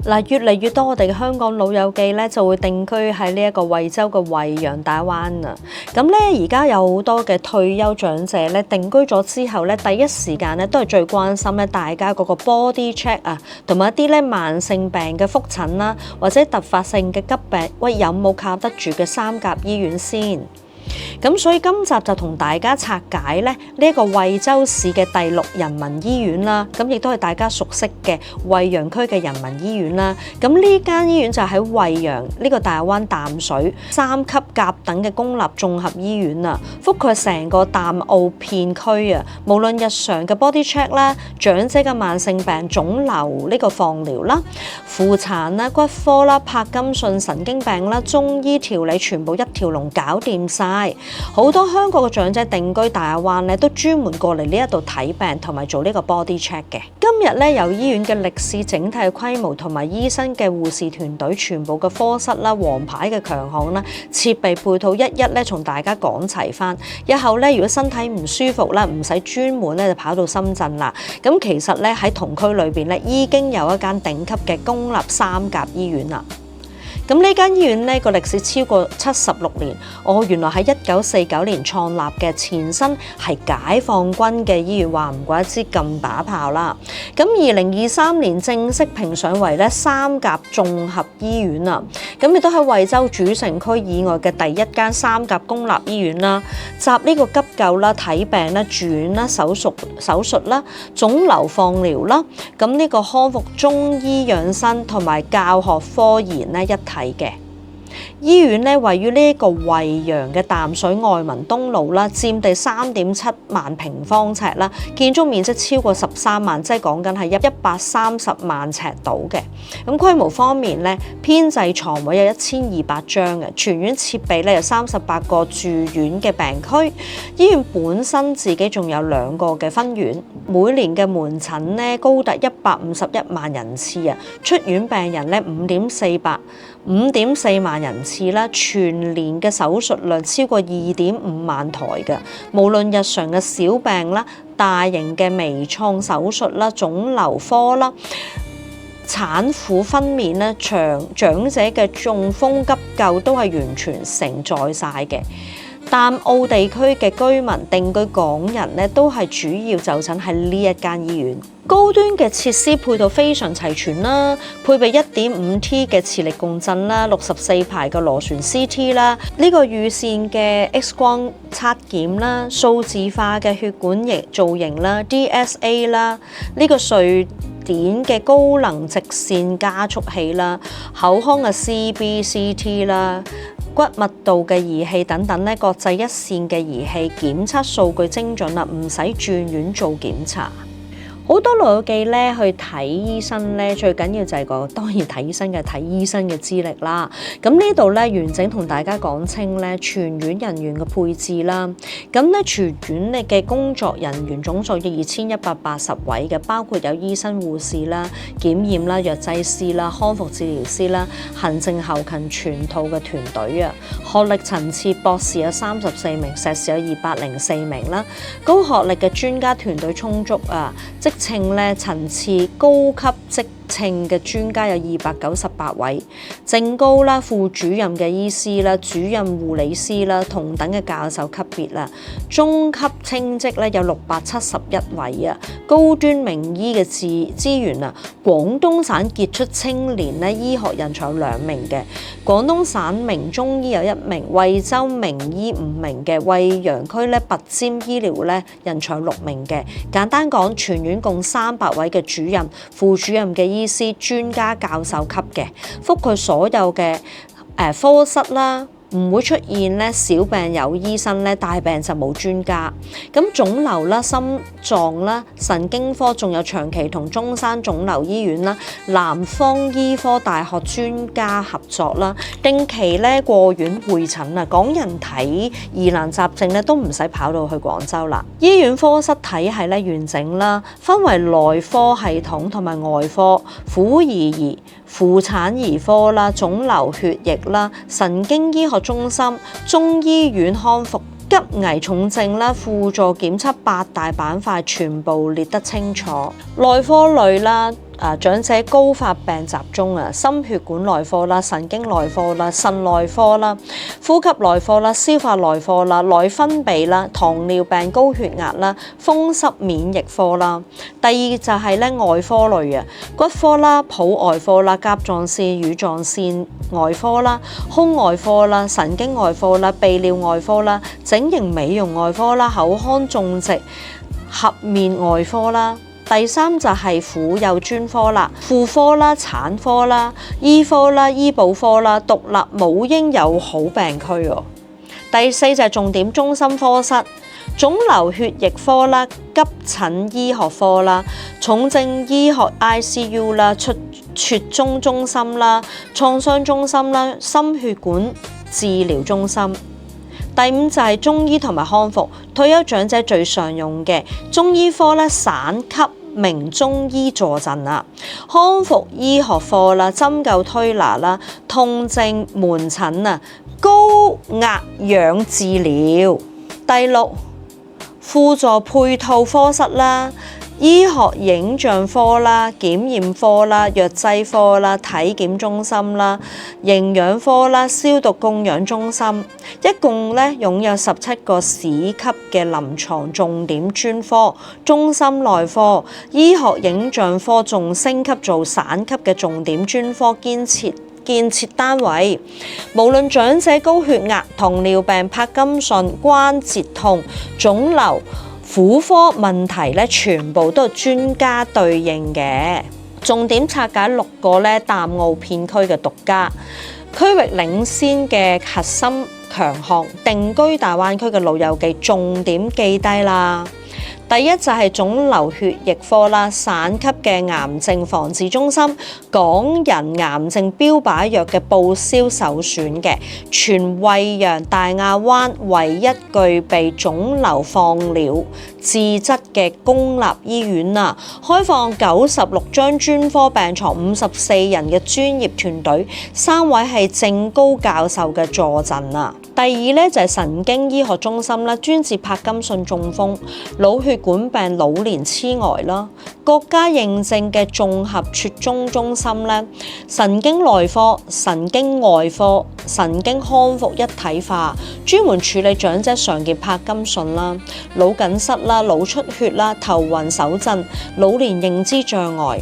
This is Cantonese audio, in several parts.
嗱，越嚟越多我哋嘅香港老友記咧就會定居喺呢一個惠州嘅惠陽大灣啊。咁咧而家有好多嘅退休長者咧定居咗之後咧，第一時間咧都係最關心咧大家嗰個 body check 啊，同埋一啲咧慢性病嘅覆診啦，或者突發性嘅急病，喂有冇靠得住嘅三甲醫院先？咁所以今集就同大家拆解咧呢一個惠州市嘅第6人民醫院啦，咁亦都係大家熟悉嘅惠陽區嘅人民醫院啦。咁呢間醫院就喺惠陽呢個大灣淡水3級甲等嘅公立綜合醫院啊，覆蓋成個淡澳片區啊。無論日常嘅 body check 啦、長者嘅慢性病、腫瘤呢個放療啦、婦產啦、骨科啦、柏金遜神經病啦、中醫調理，全部一條龍搞掂晒。好多香港嘅長者定居大灣咧，都專門過嚟呢一度睇病同埋做呢個 body check 嘅。今日咧，由醫院嘅歷史整體嘅規模同埋醫生嘅護士團隊全部嘅科室啦、皇牌嘅強項啦、設備配套一咧，從大家講齊翻。日後咧，如果身體唔舒服啦，唔使專門咧就跑到深圳啦。咁其實咧喺同區裏邊咧，已經有一間頂級嘅公立3甲醫院啦。咁呢間醫院呢個歷史超過76年，原來喺1949年創立嘅，前身係解放軍嘅醫院，話唔怪得之咁把炮啦。咁2023年正式評上為咧3甲綜合醫院啊，咁亦都喺惠州主城區以外嘅第一間3甲公立醫院啦，集呢個急救啦、睇病啦、住院啦、手術啦、腫瘤放療啦，咁呢個康復中醫養生同埋教學科研咧一睇嘅。醫院咧位於呢一個惠陽嘅淡水愛民東路啦，佔地3.7萬平方尺啦，建築面積超過13萬，即係講緊係130萬尺度嘅。咁規模方面咧，編制床位有1200張嘅，全院設備咧有38個住院嘅病區。醫院本身自己仲有2個嘅分院，每年嘅門診咧高達151萬人次啊，出院病人咧5.4萬人次啦，全年嘅手術量超過2.5萬台嘅，無論日常嘅小病啦、大型嘅微創手術啦、腫瘤科啦、產婦分娩啦、長者嘅中風急救都係完全承載晒嘅。淡澳地區嘅居民定居港人咧，都係主要就診喺呢一間醫院。高端嘅設施配套非常齊全啦，配備 1.5T 嘅磁力共振啦、64排嘅螺旋 CT 啦，呢個預線嘅 X 光測檢啦、數字化嘅血管造型啦、DSA 啦，呢個瑞典嘅高能直線加速器啦、口腔嘅 CBCT 啦、骨密度嘅儀器等等咧，國際一線嘅儀器檢測數據精準啦，唔使轉院做檢查。好多老友記咧去睇醫生咧，最緊要就係當然睇醫生嘅資歷啦。咁呢度咧完整同大家講清咧全院人員嘅配置啦。咁咧全院嘅工作人員總數有2180位嘅，包括有醫生、護士啦、檢驗啦、藥劑師啦、康復治療師啦、行政後勤全套嘅團隊啊。學歷層次博士有34名，碩士有204名啦。高學歷嘅專家團隊充足啊，職稱咧層次高級職稱嘅專家有298位，正高啦、副主任嘅醫師啦、主任護理師啦、同等嘅教授級別啦，中級稱職咧有671位啊，高端名醫嘅資源啊，廣東省傑出青年咧醫學人才有2名嘅，廣東省名中醫有1名，惠州名醫5名嘅，惠陽區咧拔尖醫療咧人才有6名嘅。簡單講，全院共300位嘅主任、副主任嘅醫師、專家、教授級嘅，覆蓋所有嘅科室啦。唔會出現咧小病有醫生咧，大病就冇專家。咁腫瘤啦、心臟啦、神經科，仲有長期同中山腫瘤醫院啦、南方醫科大學專家合作啦，定期咧過院會診啊。港人睇疑難雜症咧都唔使跑到去廣州啦。醫院科室體系咧完整啦，分為內科系統同埋外科、婦兒、婦產兒科啦、腫瘤血液啦、神經醫學中心、中醫院康復、急危重症啦、輔助檢測8大板塊全部列得清楚。內科類啦、長者高發病集中啊，心血管內科啦、神經內科啦、腎內科啦、呼吸內科啦、消化內科啦、內分泌啦、糖尿病、高血壓啦、風濕免疫科啦。第二就係咧外科類啊，骨科啦、譜外科啦、甲狀腺、乳狀腺外科啦、胸外科啦、神經外科啦、泌尿外科啦、整形美容外科啦、口腔種植頜面外科啦。第三就係婦幼專科啦，婦科啦、產科啦、醫科啦、醫保科啦、獨立母嬰友好病區喎。第四就係重點中心科室，腫瘤血液科啦、急診醫學科啦、重症醫學 ICU 啦、卒中中心啦、創傷中心啦、心血管治療中心。第五就係中醫同埋康復，退休長者最常用嘅中醫科咧，省級名中醫坐鎮啊，康復醫學科啦，針灸推拿啦，痛症門診啊，高壓氧治療。第六，輔助配套科室啦，醫學影像科啦、檢驗科啦、藥劑科啦、體檢中心啦、營養科啦、消毒供氧中心，一共咧擁有17個市級嘅臨床重點專科。中心內科、醫學影像科仲升級做省級嘅重點專科建設單位，無論長者高血壓、糖尿病、柏金遜、關節痛、腫瘤、婦科問題咧，全部都係專家對應嘅。重點拆解6個咧大澳片區嘅獨家區域領先嘅核心強項，定居大灣區嘅老友記重點記低啦。第一就係腫瘤血液科啦，省級嘅癌症防治中心，港人癌症標靶藥嘅報銷首選嘅，全惠陽大亞灣唯一具備腫瘤放療治質嘅公立醫院啊，開放96張專科病床，54人嘅專業團隊，3位係正高教授嘅坐鎮啊。第二咧就係神經醫學中心啦，專治柏金遜、中風、腦血管病、老年痴呆啦。國家認證嘅綜合卒中中心咧，神經內科、神經外科、神經康復一體化，專門處理長者常見柏金遜啦、腦梗塞啦、腦出血啦、頭暈手震、老年認知障礙。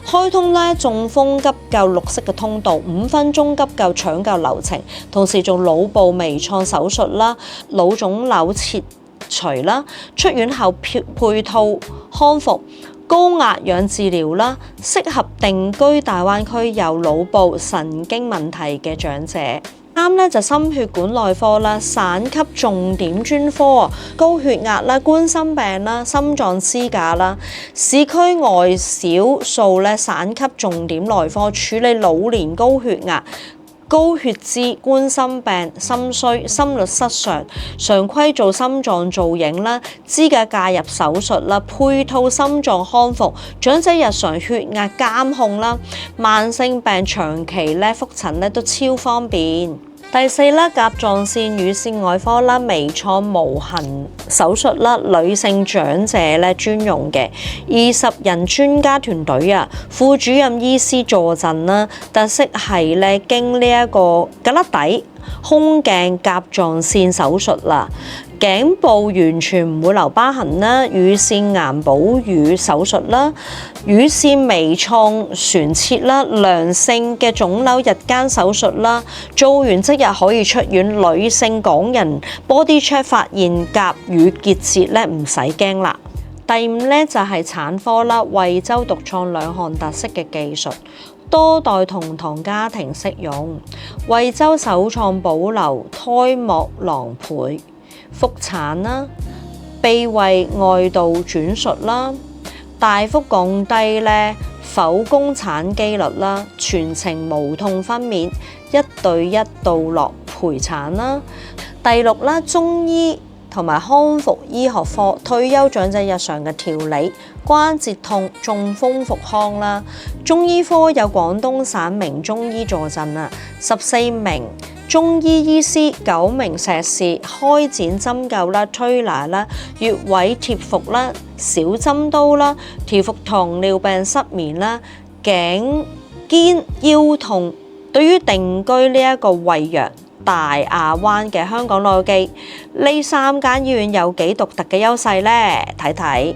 開通咧中風急救綠色嘅通道，5分鐘急救搶救流程，同時做腦部微創手術啦、腦腫瘤切除啦，出院後配套康復、高壓氧治療啦，適合定居大灣區有腦部神經問題嘅長者。啱咧就心血管內科啦，省級重點專科，高血壓啦、冠心病啦、心臟支架啦，市區外少數咧省級重點內科，處理老年高血壓、高血脂、冠心病、心衰、心律失常，常規做心臟造影啦、支架介入手術啦、配套心臟康復、長者日常血壓監控啦、慢性病長期咧覆診咧都超方便。第四啦，甲狀腺乳腺外科啦，微創無痕手術啦，女性長者咧專用嘅20人專家團隊啊，副主任醫師坐鎮啦，特色係咧經呢一個胳肋底胸鏡甲狀腺手術啦。頸部完全唔會留疤痕啦，乳腺癌保乳手術啦，乳腺微創旋切啦，良性嘅腫瘤日間手術啦，做完即日可以出院。女性港人 body check 發現甲乳結節咧，唔使驚啦。第五咧就係產科啦，惠州獨創兩項特色嘅技術，多代同堂家庭適用。惠州首創保留胎膜囊胚復產啦，秘位外道轉術啦，大幅降低咧剖宮產機率啦，全程無痛分娩，1對1到落陪產啦。第六啦，中醫同埋康復醫學科，退休長者日常嘅調理、關節痛、中風復康啦。中醫科有廣東省名中醫坐鎮啊，14名中醫醫師、9名碩士，開展針灸啦、推拿啦、穴位貼服啦、小針刀啦、調服糖尿病失眠啦、頸肩腰痛。對於定居呢一個惠陽、大亞灣嘅香港老友記，呢3間醫院有幾獨特嘅優勢呢？睇睇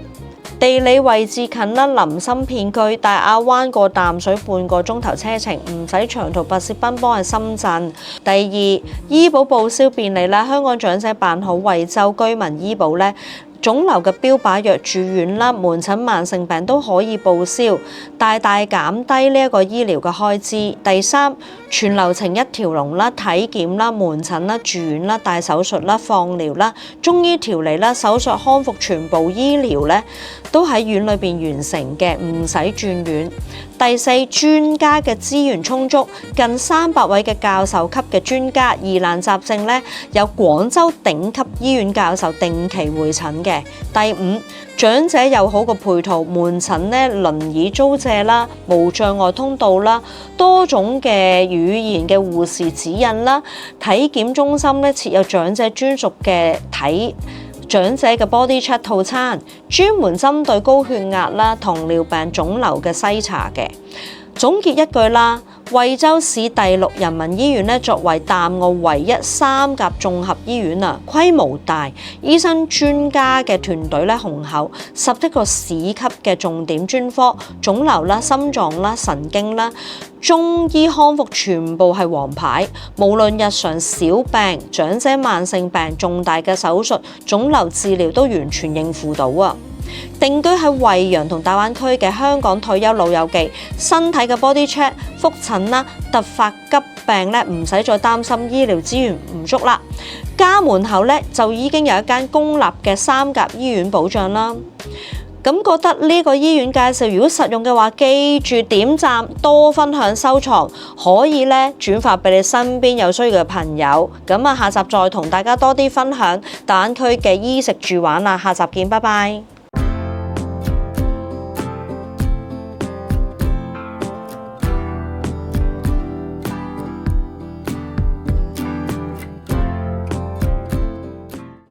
地理位置近啦，林森片區，大亞灣過淡水半個鐘頭車程，唔使長途跋涉奔波去深圳。第二，醫保報銷便利啦，香港長者辦好惠州居民醫保呢，腫瘤嘅標靶藥住院啦、門診慢性病都可以報銷，大大減低呢一個醫療嘅開支。第三，全流程一條龍啦，體檢啦、門診啦、住院啦、大手術啦、放療啦、中醫調理啦、手術康復全部醫療咧都喺院裏邊完成嘅，唔使轉院。第四，專家嘅資源充足，近300位嘅教授級嘅專家，疑難雜症咧有廣州頂級醫院教授定期會診嘅。第五，長者友好嘅配套，門診咧輪椅租借啦、無障礙通道啦、多種嘅語言嘅護士指引啦、體檢中心咧設有長者專屬嘅長者嘅 body check 套餐，專門針對高血壓啦、糖尿病、腫瘤嘅篩查嘅。總結一句啦，惠州市第6人民醫院咧作為淡澳唯一3甲綜合醫院啊，規模大，醫生專家嘅團隊咧雄厚，11個市級嘅重點專科，腫瘤啦、心臟啦、神經啦、中醫康復全部係王牌，無論日常小病、長者慢性病、重大嘅手術、腫瘤治療都完全應付到啊！定居喺惠陽同大灣區嘅香港退休老友記，身體嘅 body check、覆診啦、突發急病咧，唔使再擔心醫療資源唔足啦。家門口咧就已經有一間公立嘅3甲醫院保障啦。咁覺得呢個醫院介紹如果實用嘅話，記住點讚、多分享、收藏，可以咧轉發俾你身邊有需要嘅朋友。咁下集再同大家多啲分享大灣區嘅衣食住玩啦，下集見，拜拜。